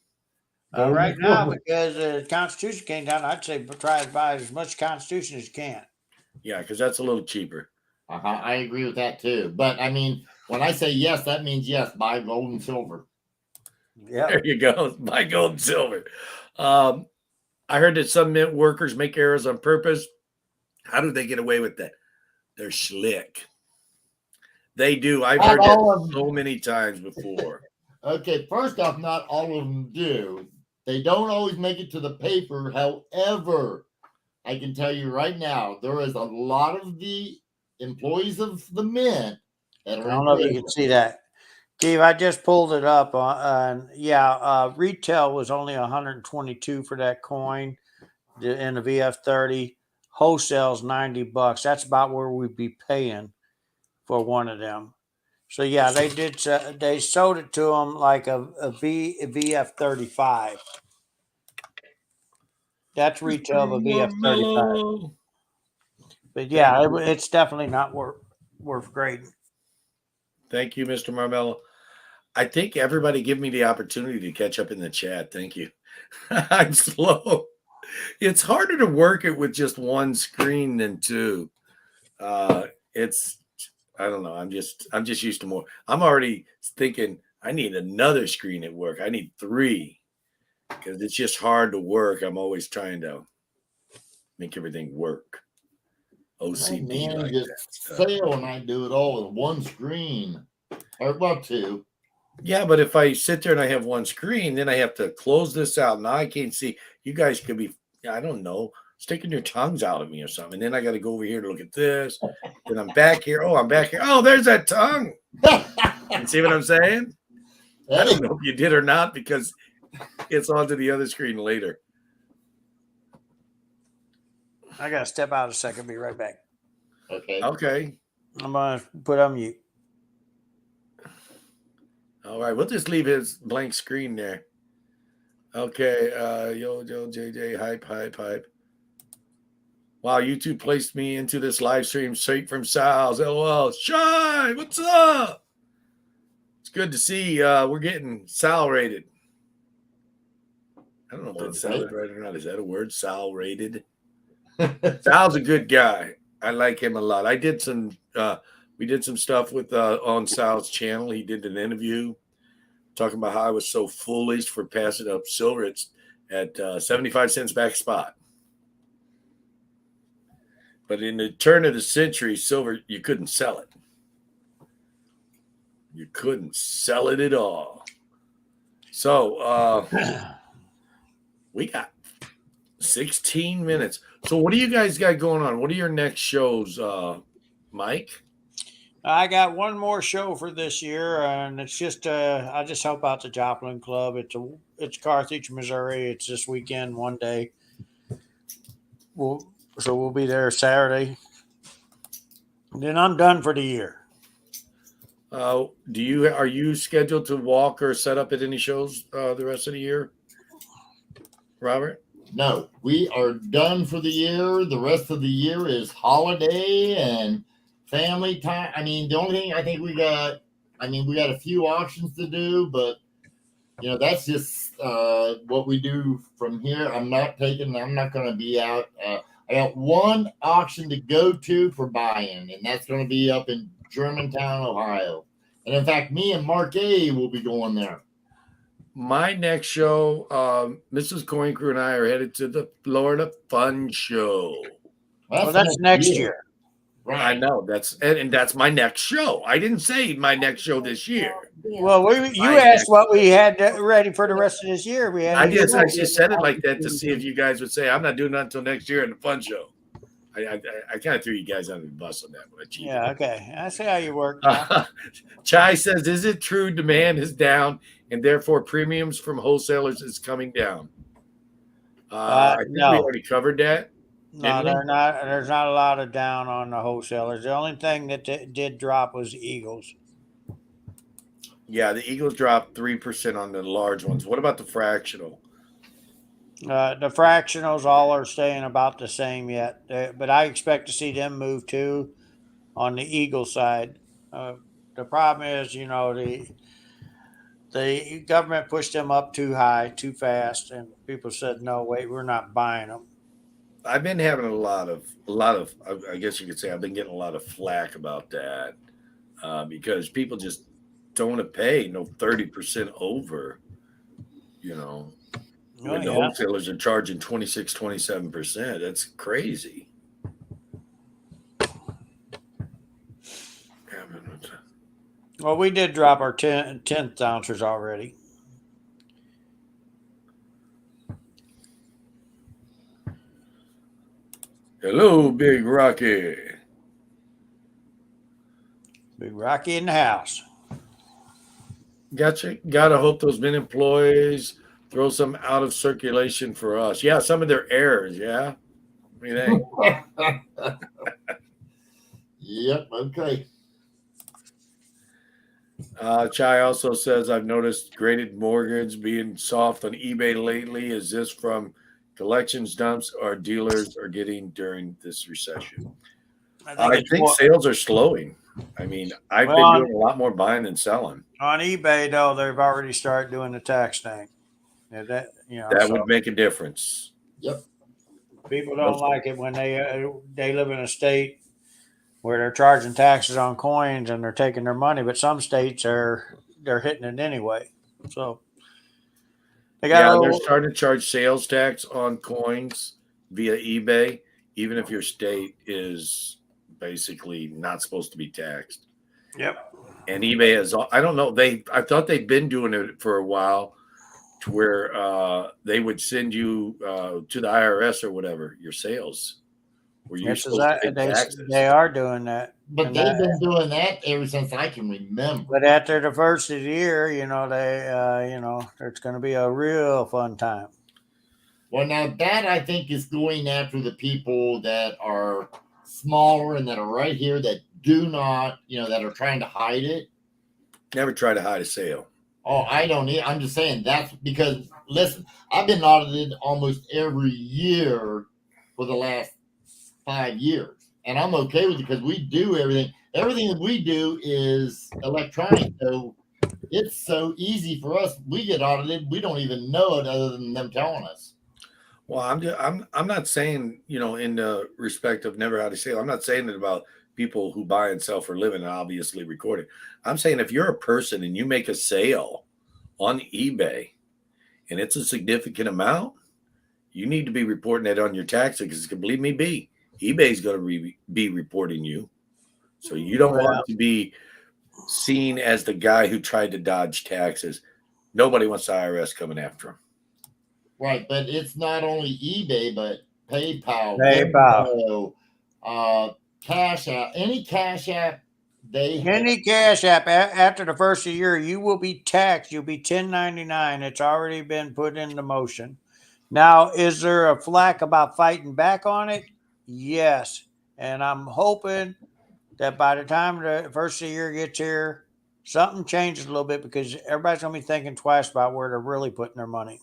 Gold Right and now, silver. because the Constitution came down, I'd say try to buy as much Constitution as you can. Yeah, because that's a little cheaper. I agree with that too. But I mean, when I say yes, that means yes, buy gold and silver. Yeah. There you go. Buy gold and silver. I heard that some mint workers make errors on purpose. How do they get away with that? They're slick. They do. I've Not heard all that of them. so many times before. Okay, first off, not all of them do. They don't always make it to the paper. However, I can tell you right now, there is a lot of the employees of the mint that I are don't in know if you paper. can see that. Steve, I just pulled it up. Retail was only 122 for that coin in the VF30. Wholesale's $90. That's about where we'd be paying for one of them. So yeah, they did. They sold it to them like a VF35. That's retail of a VF35. Marmello. But yeah, it's definitely not worth grading. Thank you, Mr. Marmello. I think everybody give me the opportunity to catch up in the chat. Thank you. I'm slow. It's harder to work it with just one screen than two. It's I don't know. I'm just used to more. I'm already thinking I need another screen at work. I need three because it's just hard to work. I'm always trying to make everything work. OCD Man, like just that stuff. sale and I do it all with one screen. Or well, two. Yeah, but if I sit there and I have one screen, then I have to close this out. Now I can't see. You guys could be, I don't know, sticking your tongues out at me or something. And then I got to go over here to look at this. Then I'm back here. Oh, I'm back here. Oh, there's that tongue. You see what I'm saying? I don't know if you did or not because it's onto the other screen later. I gotta step out a second. Be right back. Okay. Okay. I'm gonna put on mute. All right. We'll just leave his blank screen there. Okay. Yo, JJ, hype. Wow, YouTube placed me into this live stream straight from Sal's. LOL. Shine, what's up? It's good to see we're getting Sal rated. I don't know if that's sounded right or not. Is that a word? Sal rated? Sal's a good guy. I like him a lot. I did some we did some stuff with on Sal's channel. He did an interview talking about how I was so foolish for passing up silver at 75 cents back spot. But in the turn of the century, silver, you couldn't sell it. You couldn't sell it at all. So we got 16 minutes. So what do you guys got going on? What are your next shows, Mike? I got one more show for this year, and it's just I just help out the Joplin Club. It's Carthage, Missouri. It's this weekend, one day. We'll be there Saturday. Then I'm done for the year. Are you scheduled to walk or set up at any shows the rest of the year, Robert? No, we are done for the year. The rest of the year is holiday and family time. I mean, the only thing I think we got a few auctions to do, but that's just what we do from here. I'm not going to be out. I got one auction to go to for buy-in, and that's going to be up in Germantown, Ohio. And in fact, me and Mark A will be going there. My next show, Mrs. Coin Crew and I are headed to the Florida Fun Show. Well, that's next year. I Right. know and that's my next show. I didn't say my next show this year. Well, you My asked what we had ready for the rest of this year. We had. I just said it like that to see if you guys would say I'm not doing that until next year in the Fun Show. I kind of threw you guys under the bus on that one. Yeah. Okay. I see how you work. Chai says, "Is it true demand is down and therefore premiums from wholesalers is coming down?" I think we No. already covered that. No, they're not. There's not a lot of down on the wholesalers. The only thing that did drop was the Eagles. Yeah, the Eagles dropped 3% on the large ones. What about the fractional? The fractionals all are staying about the same yet, but I expect to see them move too on the Eagle side. The problem is, the government pushed them up too high, too fast, and people said, "No, wait, we're not buying them." I've been having a lot of, I guess you could say I've been getting a lot of flack about that because people just don't want to pay no 30% over, when the wholesalers are charging 26, 27%. That's crazy. Well, we did drop our 10th ounces already. Hello, Big Rocky. Big Rocky in the house. Gotcha. Gotta hope those mint employees throw some out of circulation for us. Yeah, some of their errors. Yeah. What do you think? Yep. Okay. Chai also says, I've noticed graded mortgage being soft on eBay lately. Is this from collections dumps or dealers are getting during this recession? I think sales are slowing. I mean, I've been doing a lot more buying than selling. On eBay, though, they've already started doing the tax thing. That would make a difference. Yep. People don't like it when they live in a state where they're charging taxes on coins and they're taking their money, but some states they're hitting it anyway. So they're starting to charge sales tax on coins via eBay, even if your state is basically not supposed to be taxed. Yep. And eBay is, I don't know, I thought they'd been doing it for a while to where they would send you to the IRS or whatever, your sales. They are doing that. But they've been doing that ever since I can remember. But after the first of the year, it's going to be a real fun time. Well, now that I think is going after the people that are smaller and that are right here that do not, that are trying to hide it. Never try to hide a sale. Oh, I don't need. I'm just saying that's because, listen, I've been audited almost every year for the last 5 years. And I'm okay with it because we do everything. Everything that we do is electronic. So it's so easy for us. We get audited. We don't even know it other than them telling us. Well, I'm not saying, in the respect of never had a sale. I'm not saying it about people who buy and sell for a living and obviously record it. I'm saying if you're a person and you make a sale on eBay and it's a significant amount, you need to be reporting that on your taxes because, believe me, eBay's going to be reporting you. So you don't want to be seen as the guy who tried to dodge taxes. Nobody wants the IRS coming after him. Right, but it's not only eBay, but PayPal, Cash App, any Cash App Cash App after the first of the year, you will be taxed. You'll be 1099. It's already been put into motion. Now, is there a flack about fighting back on it? Yes. And I'm hoping that by the time the first of the year gets here, something changes a little bit because everybody's going to be thinking twice about where they're really putting their money.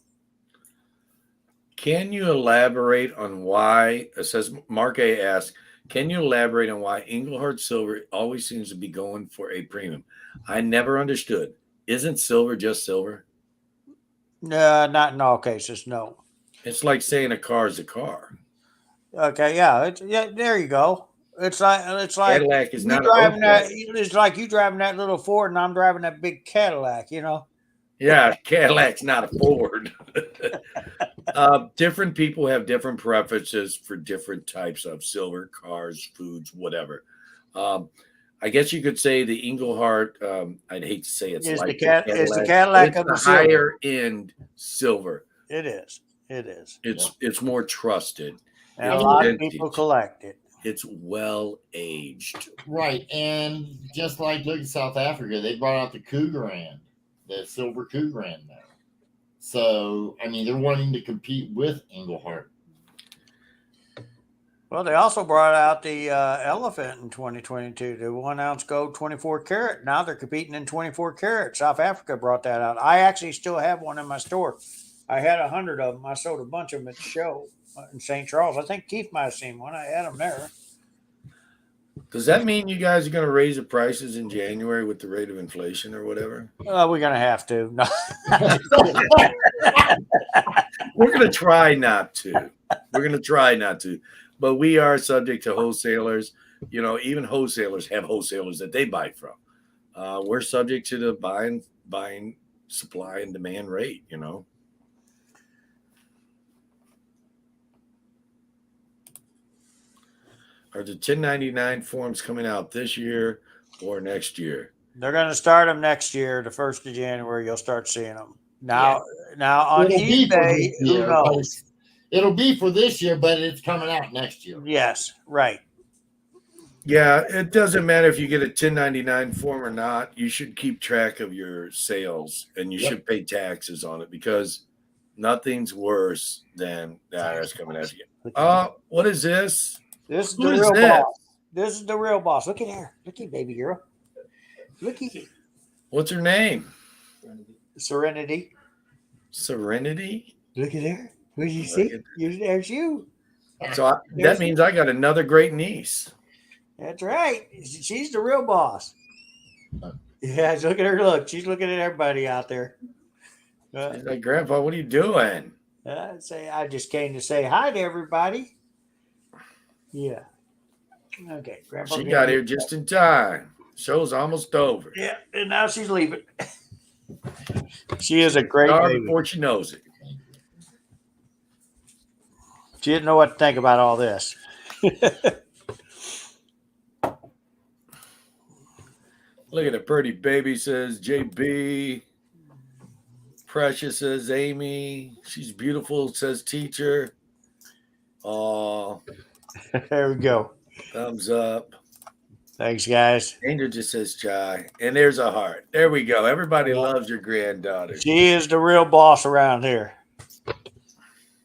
Can you elaborate on why, it says Mark A asks, can you elaborate on why Engelhard Silver always seems to be going for a premium? I never understood. Isn't silver just silver? Not in all cases, no. It's like saying a car is a car. Okay, yeah, there you go. It's like Cadillac is not driving that. It's like you driving that little Ford and I'm driving that big Cadillac. Yeah, Cadillac's not a Ford. Different people have different preferences for different types of silver, cars, foods, whatever. Um, I guess you could say the Englehart. I'd hate to say it's Is the like the cat is the Cadillac. Cadillac It's of the the silver? higher end silver. It is. It is. It's more trusted. And a It's lot of people vintage. collect it. It's well aged. Right. And just like look at South Africa, they brought out the Cougarand, the silver Cougarand now. So, I mean, they're wanting to compete with Englehart. Well, they also brought out the elephant in 2022, the 1 ounce gold 24 karat. Now they're competing in 24 karat. South Africa brought that out. I actually still have one in my store. I had 100 of them. I sold a bunch of them at the show in St. Charles. I think Keith might have seen one. I had them there. Does that mean you guys are going to raise the prices in January with the rate of inflation or whatever? We're going to have to. No. We're going to try not to. We're going to try not to. But we are subject to wholesalers. You know, even wholesalers have wholesalers that they buy from. We're subject to the buying supply and demand rate, you know. Are the 1099 forms coming out this year or next year? They're going to start them next year, the 1st of January. You'll start seeing them. Now on It'll be for eBay, this year, who but knows? it'll be for this year, but it's coming out next year. Yes, right. Yeah, it doesn't matter if you get a 1099 form or not. You should keep track of your sales and you should pay taxes on it because nothing's worse than the IRS coming after you. What is this? This is Who the is real this? boss. This is the real boss. Look at her. Look at baby girl. Look at What's her name? Serenity. Serenity? Look at her. What did you see? There's you. So that means I got another great niece. That's right. She's the real boss. Yeah, look at her. Look, she's looking at everybody out there. She's like, Grandpa, what are you doing? I just came to say hi to everybody. Yeah. Okay, Grandpa. She got here just in time. Show's almost over. Yeah, and now she's leaving. She is a great baby. Before she knows it. She didn't know what to think about all this. Look at the pretty baby, says JB. Precious says Amy. She's beautiful, says teacher. Oh, There we go. thumbs up. Thanks, guys. Angel just says chai. And there's a heart. There we go. Everybody loves your granddaughter. She is the real boss around here.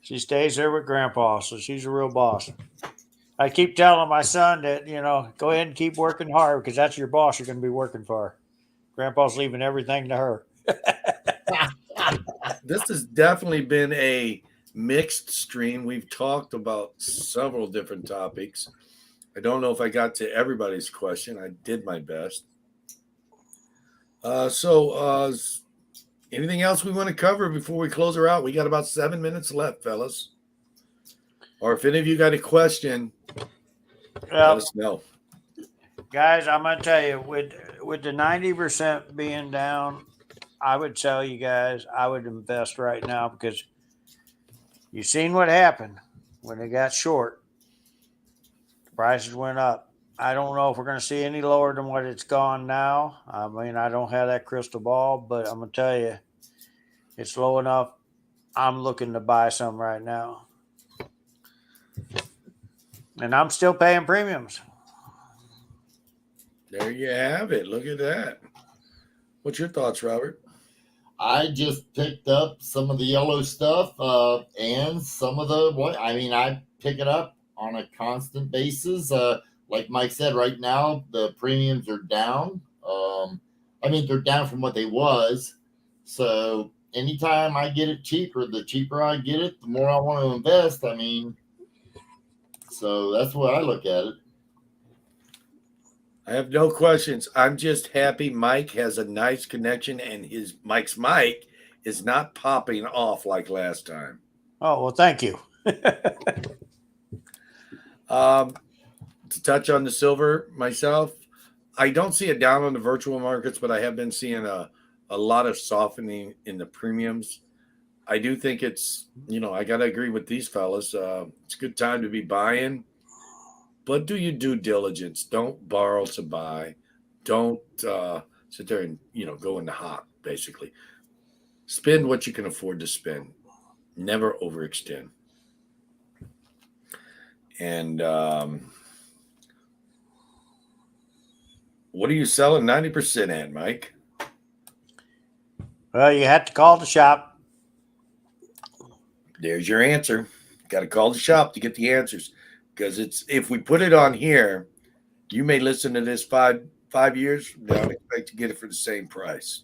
She stays there with Grandpa, so she's a real boss. I keep telling my son that, go ahead and keep working hard because that's your boss you're going to be working for. Grandpa's leaving everything to her. This has definitely been a mixed stream. We've talked about several different topics. I don't know if I got to everybody's question. I did my best. Anything else we want to cover before we close her out? We got about 7 minutes left, fellas. Or if any of you got a question, let us know. Guys, I'm going to tell you, with the 90% being down, I would tell you guys, I would invest right now because you've seen what happened when they got short. The prices went up. I don't know if we're going to see any lower than what it's gone now. I mean, I don't have that crystal ball, but I'm going to tell you, it's low enough. I'm looking to buy some right now. And I'm still paying premiums. There you have it. Look at that. What's your thoughts, Robert? I just picked up some of the yellow stuff and some of the what. I mean, I pick it up on a constant basis. Like Mike said, right now the premiums are down. They're down from what they was. So anytime I get it cheaper, the cheaper I get it, the more I want to invest. I mean, so that's what I look at it. I have no questions. I'm just happy Mike has a nice connection and Mike's mic is not popping off like last time. Oh, well, thank you. To touch on the silver myself, I don't see it down on the virtual markets, but I have been seeing a a lot of softening in the premiums. I do think it's, I got to agree with these fellas. It's a good time to be buying, but do your due diligence. Don't borrow to buy. Don't sit there and, go in the hot, basically. Spend what you can afford to spend. Never overextend. And what are you selling 90% at, Mike? Well, you have to call the shop. There's your answer. Got to call the shop to get the answers, because if we put it on here, you may listen to this five years. Don't expect to get it for the same price.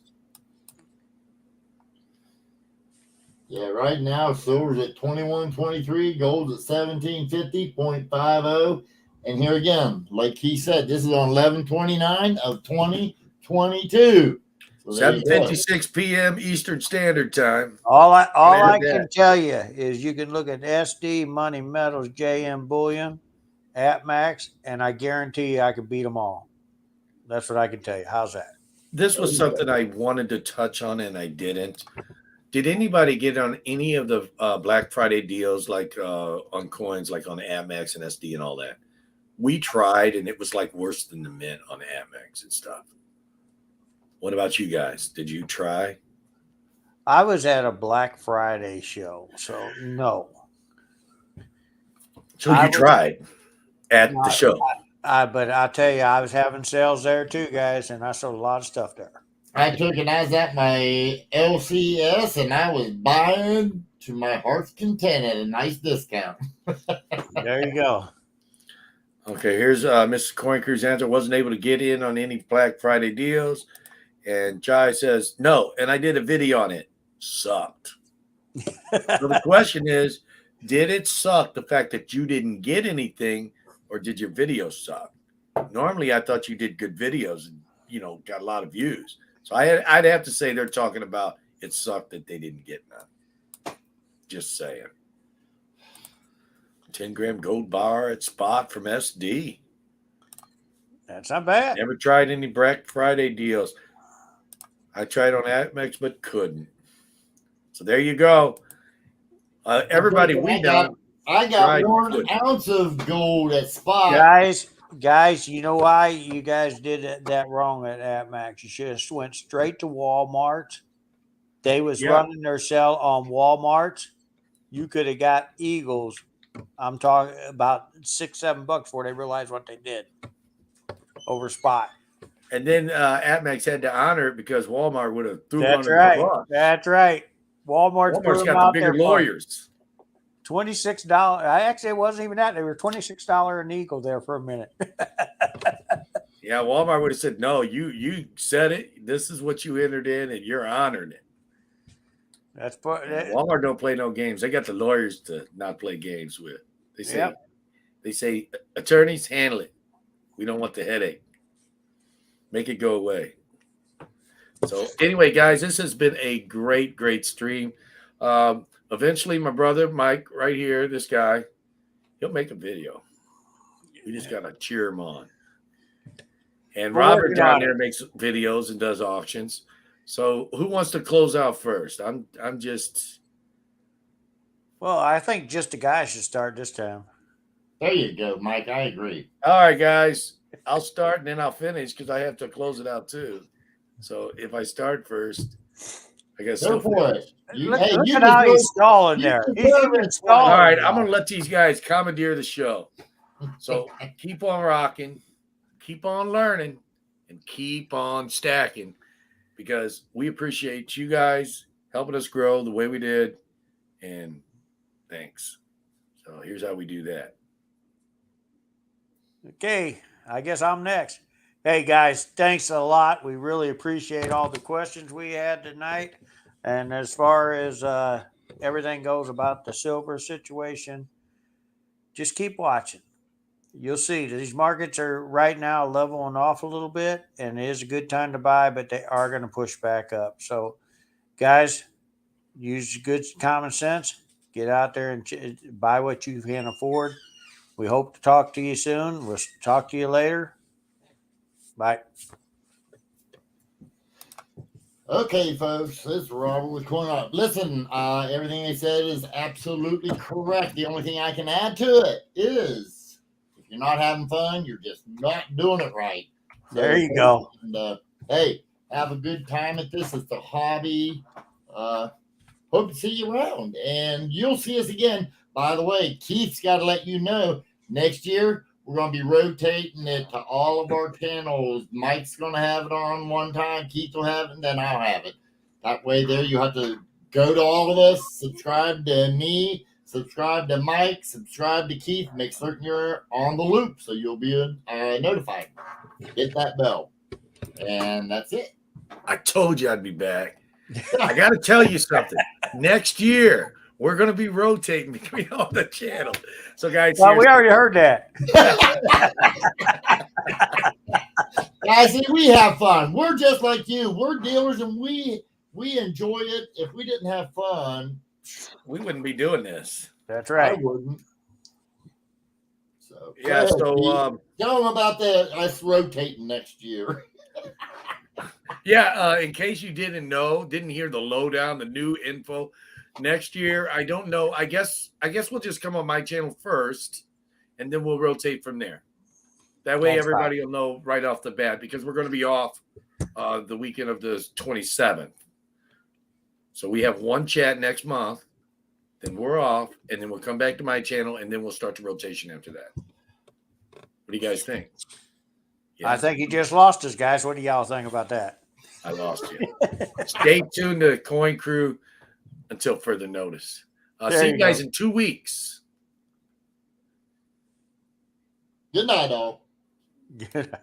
Yeah, right now silver's at 21.23, gold's at 1750.50. And here again, like he said, this is on 11/29 of 2022. So there you go. 7:56 p.m. Eastern Standard Time. All I that. can tell you is you can look at SD, Money Metals, JM Bullion, AppMax, and I guarantee you I could beat them all. That's what I can tell you. How's that? This was something I wanted to touch on and I didn't. Did anybody get on any of the Black Friday deals, like on coins, like on AppMax and SD and all that? We tried, and it was like worse than the mint on AppMax and stuff. What about you guys? Did you try? I was at a Black Friday show, so no. So you tried at the show? But I tell you, I was having sales there too, guys, and I sold a lot of stuff there. I was at my LCS and I was buying to my heart's content at a nice discount. There you go. Okay, here's Mrs. Coinker's answer. Wasn't able to get in on any Black Friday deals. And Jai says, no, and I did a video on it. Sucked. So the question is, did it suck, the fact that you didn't get anything, or did your video suck? Normally, I thought you did good videos and, got a lot of views. So I'd have to say they're talking about it sucked that they didn't get none. Just saying. 10-gram gold bar at spot from SD. That's not bad. Never tried any Black Friday deals. I tried on AppMax but couldn't. So there you go. Everybody we know. I got 1 ounce of gold at spot. Guys, you know why you guys did that wrong at AppMax? You should have went straight to Walmart. They was running their sale on Walmart. You could have got Eagles. I'm talking about $6-7 before they realized what they did over spot. And then AppMax had to honor it because Walmart would have threw That's on right. the box. That's right. Walmart's got the bigger lawyers. $26. I actually, it wasn't even that. They were $26 an eagle there for a minute. Yeah, Walmart would have said, no, you said it. This is what you entered in, and you're honoring it. Walmart don't play no games. They got the lawyers to not play games with. They say, attorneys, handle it. We don't want the headache. Make it go away. So anyway, guys, this has been a great, great stream. Eventually, my brother, Mike, right here, this guy, he'll make a video. We just got to cheer him on. And Robert down there makes videos and does auctions. So who wants to close out first? I'm just. Well, I think just a guy should start this time. There you go, Mike. I agree. All right, guys. I'll start and then I'll finish because I have to close it out too. So if I start first, I guess. Go for it. Look at how he's stalling there. He's even stalling. All right, I'm going to let these guys commandeer the show. So keep on rocking, keep on learning, and keep on stacking, because we appreciate you guys helping us grow the way we did. And thanks. So here's how we do that. Okay, I guess I'm next. Hey, guys, thanks a lot. We really appreciate all the questions we had tonight. And as far as everything goes about the silver situation, just keep watching. You'll see these markets are right now leveling off a little bit, and it is a good time to buy, but they are going to push back up. So, guys, use good common sense. Get out there and buy what you can afford. We hope to talk to you soon. We'll talk to you later. Bye. Okay, folks, this is Robert with Coin Up. Listen, everything they said is absolutely correct. The only thing I can add to it is if you're not having fun, you're just not doing it right. There you go. And, hey, have a good time at this. It's a hobby. Hope to see you around. And you'll see us again. By the way, Keith's got to let you know next year we're going to be rotating it to all of our channels. Mike's going to have it on one time. Keith will have it, and then I'll have it. That way there you have to go to all of us, subscribe to me, subscribe to Mike, subscribe to Keith. Make certain you're on the loop so you'll be notified. Hit that bell. And that's it. I told you I'd be back. I got to tell you something. Next year, we're going to be rotating between all the channels. So, guys, Well, we already heard that. Guys, see, we have fun. We're just like you. We're dealers, and we enjoy it. If we didn't have fun, we wouldn't be doing this. That's right. I wouldn't. So Yeah. go So, ahead, Pete. Tell them about us rotating next year. yeah. In case you didn't hear the lowdown, the new info. Next year, I don't know. I guess we'll just come on my channel first, and then we'll rotate from there. That way, everybody will know right off the bat because we're going to be off the weekend of the 27th. So we have one chat next month, then we're off, and then we'll come back to my channel, and then we'll start the rotation after that. What do you guys think? Yeah. I think he just lost us, guys. What do y'all think about that? I lost you. Stay tuned to Coin Crew until further notice. See you guys in 2 weeks. Good night, all. Good night.